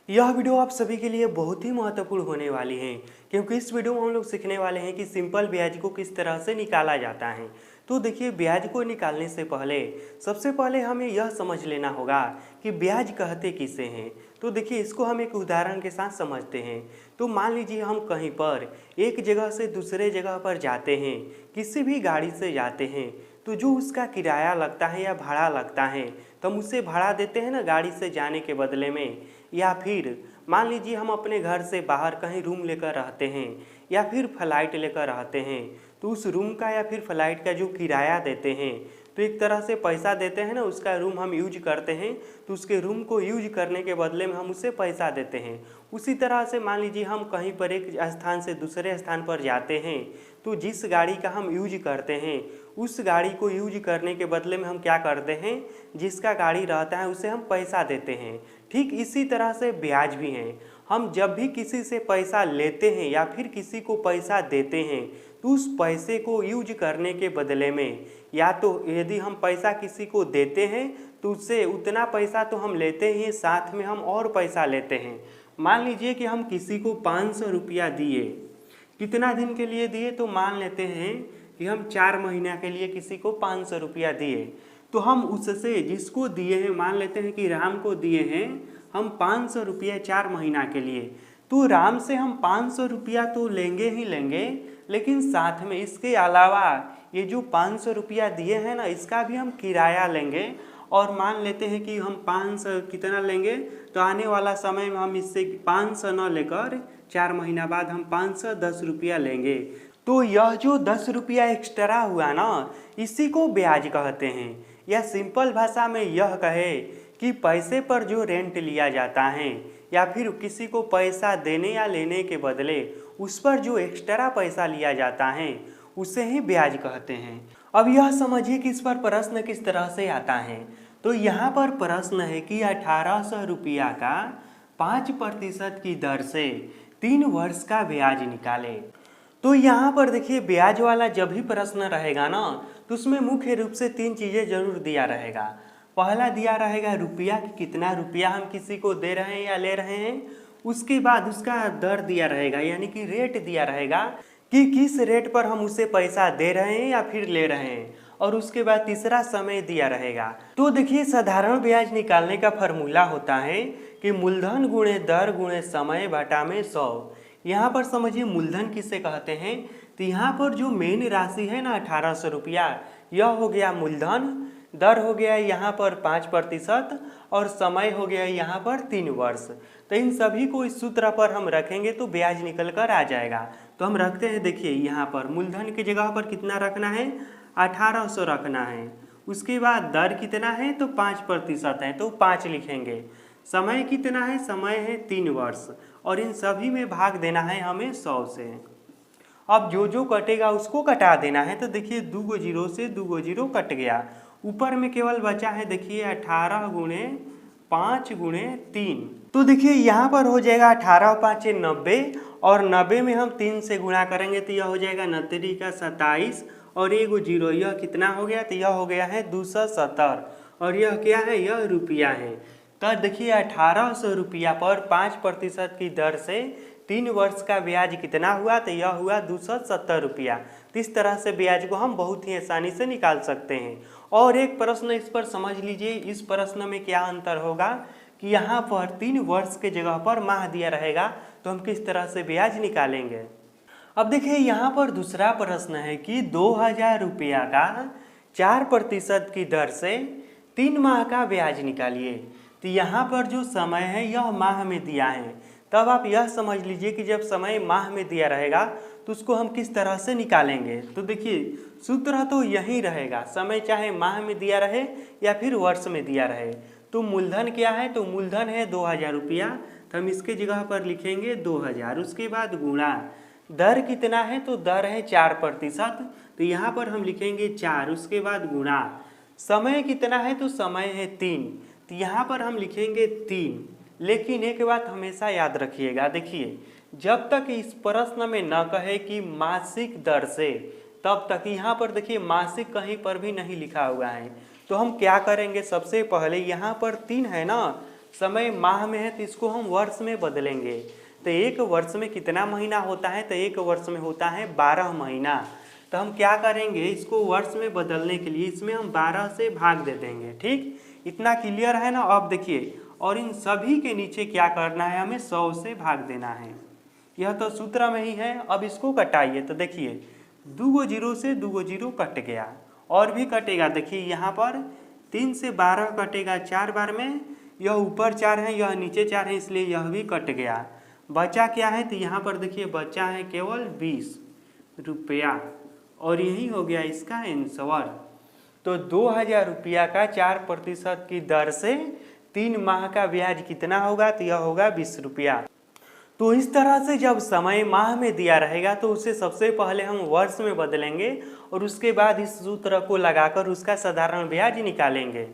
यह वीडियो आप सभी के लिए बहुत ही महत्वपूर्ण होने वाली है क्योंकि इस वीडियो में हम लोग सीखने वाले हैं कि सिंपल ब्याज को किस तरह से निकाला जाता है। तो देखिए, ब्याज को निकालने से पहले सबसे पहले हमें यह समझ लेना होगा कि ब्याज कहते किसे हैं। तो देखिए, इसको हम एक उदाहरण के साथ समझते हैं। तो मान लीजिए हम कहीं पर एक जगह से दूसरे जगह पर जाते हैं, किसी भी गाड़ी से जाते हैं, तो जो उसका किराया लगता है या भाड़ा लगता है तो हम उससे भाड़ा देते हैं ना गाड़ी से जाने के बदले में। या फिर मान लीजिए हम अपने घर से बाहर कहीं रूम लेकर रहते हैं या फिर फ्लाइट लेकर रहते हैं, तो उस रूम का या फिर फ्लाइट का जो किराया देते हैं तो एक तरह से पैसा देते हैं ना, उसका रूम हम यूज करते हैं तो उसके रूम को यूज करने के बदले में हम उससे पैसा देते हैं। उसी तरह से मान लीजिए हम कहीं पर एक स्थान से दूसरे स्थान पर जाते हैं, तो जिस गाड़ी का हम यूज करते हैं उस गाड़ी को यूज करने के बदले में हम क्या करते हैं, जिसका गाड़ी रहता है उसे हम पैसा देते हैं। ठीक इसी तरह से ब्याज भी है। हम जब भी किसी से पैसा लेते हैं या फिर किसी को पैसा देते हैं तो उस पैसे को यूज करने के बदले में, या तो यदि हम पैसा किसी को देते हैं तो उससे उतना पैसा तो हम लेते ही, साथ में हम और पैसा लेते हैं। मान लीजिए कि हम किसी को 500 रुपया दिए, कितना दिन के लिए दिए, तो मान लेते हैं कि हम 4 महीना के लिए किसी को 500 रुपया दिए। तो हम उससे जिसको दिए हैं, मान लेते हैं कि राम को दिए हैं हम 500 रुपया 4 महीना के लिए, तो राम से हम 500 रुपया तो लेंगे ही लेंगे, लेकिन साथ में इसके अलावा ये जो 500 रुपया दिए हैं ना, इसका भी हम किराया लेंगे। और मान लेते हैं कि हम 500 कितना लेंगे, तो आने वाला समय में हम इससे 500 न लेकर 4 महीना बाद हम 510 रुपया लेंगे। तो यह जो 10 रुपया एक्स्ट्रा हुआ ना, इसी को ब्याज कहते हैं। या सिंपल भाषा में यह कहे कि पैसे पर जो रेंट लिया जाता है या फिर किसी को पैसा देने या लेने के बदले उस पर जो एक्स्ट्रा पैसा लिया जाता है उसे ही ब्याज कहते हैं। अब यह समझिए कि इस पर प्रश्न किस तरह से आता है। तो यहाँ पर प्रश्न है कि 1800 रुपया का 5% की दर से 3 वर्ष का ब्याज निकाले। तो यहाँ पर देखिए, ब्याज वाला जब भी प्रश्न रहेगा ना, तो उसमें मुख्य रूप से 3 चीज़ें जरूर दिया रहेगा। पहला दिया रहेगा रुपया, कि कितना रुपया हम किसी को दे रहे हैं या ले रहे हैं। उसके बाद उसका दर दिया रहेगा, यानी कि रेट दिया रहेगा कि किस रेट पर हम उसे पैसा दे रहे हैं या फिर ले रहे हैं। और उसके बाद तीसरा समय दिया रहेगा। तो देखिए, साधारण ब्याज निकालने का फॉर्मूला होता है कि मूलधन गुणे दर गुणे समय बटा में 100। यहाँ पर समझिए मूलधन किसे कहते हैं, तो यहाँ पर जो मेन राशि है ना 1800 रुपया, यह हो गया मूलधन, दर हो गया यहाँ पर 5% और समय हो गया यहाँ पर 3 वर्ष। तो इन सभी को इस सूत्र पर हम रखेंगे तो ब्याज निकल कर आ जाएगा। तो हम रखते हैं, देखिए यहाँ पर मूलधन की जगह पर कितना रखना है, 1800 रखना है। उसके बाद दर कितना है, तो 5% है तो 5 लिखेंगे। समय कितना है, समय है 3 वर्ष, और इन सभी में भाग देना है हमें 100 से। अब जो जो कटेगा उसको कटा देना है। तो देखिए 2 जीरो से 2 जीरो कट गया, ऊपर में केवल बचा है देखिए 18 गुणे 5 गुणे 3। तो देखिए यहाँ पर हो जाएगा 18 और 5 90, और 90 में हम 3 से गुणा करेंगे तो यह हो जाएगा 9 का 27 और 1 जीरो, यह कितना हो गया, तो यह हो गया है 270। और यह क्या है, यह रुपया है। तो देखिए 1800 रुपया पर 5% की दर से 3 वर्ष का ब्याज कितना हुआ, तो यह हुआ 270 रुपया। तो इस तरह से ब्याज को हम बहुत ही आसानी से निकाल सकते हैं। और एक प्रश्न इस पर समझ लीजिए, इस प्रश्न में क्या अंतर होगा कि यहाँ पर 3 वर्ष के जगह पर माह दिया रहेगा, तो हम किस तरह से ब्याज निकालेंगे। अब देखिए यहाँ पर दूसरा प्रश्न है कि 2000 रुपया का 4% की दर से 3 माह का ब्याज निकालिए। तो यहाँ पर जो समय है यह माह में दिया है। तब आप यह समझ लीजिए कि जब समय माह में दिया रहेगा तो उसको हम किस तरह से निकालेंगे। तो देखिए सूत्र तो यही रहेगा, समय चाहे माह में दिया रहे या फिर वर्ष में दिया रहे। तो मूलधन क्या है, तो मूलधन है 2000 रुपया, तो हम इसके जगह पर लिखेंगे 2000। उसके बाद गुणा दर कितना है, तो दर है 4%, तो यहाँ पर हम लिखेंगे 4। उसके बाद गुणा समय कितना है, तो समय है 3, तो यहाँ पर हम लिखेंगे 3। लेकिन एक बात हमेशा याद रखिएगा, देखिए जब तक इस प्रश्न में न कहे कि मासिक दर से, तब तक यहाँ पर देखिए मासिक कहीं पर भी नहीं लिखा हुआ है। तो हम क्या करेंगे, सबसे पहले यहाँ पर 3 है ना, समय माह में है तो इसको हम वर्ष में बदलेंगे। तो एक वर्ष में कितना महीना होता है, तो एक वर्ष में होता है 12 महीना। तो हम क्या करेंगे, इसको वर्ष में बदलने के लिए इसमें हम 12 से भाग दे देंगे। ठीक, इतना क्लियर है ना। अब देखिए, और इन सभी के नीचे क्या करना है, हमें 100 से भाग देना है। यह तो सूत्र में ही है। अब इसको कटाइए तो देखिए 2 जीरो से 2 जीरो कट गया, और भी कटेगा। देखिए यहाँ पर 3 से 12 कटेगा 4 बार में, यह ऊपर 4 है, यह नीचे 4 है, इसलिए यह भी कट गया। बचा क्या है, तो यहाँ पर देखिए बचा है केवल 20 रुपया, और यही हो गया इसका आंसर। तो 2000 रुपया का 4% की दर से 3 माह का ब्याज कितना होगा, तो यह होगा 20 रुपया। तो इस तरह से जब समय माह में दिया रहेगा तो उसे सबसे पहले हम वर्ष में बदलेंगे और उसके बाद इस सूत्र को लगाकर उसका साधारण ब्याज निकालेंगे।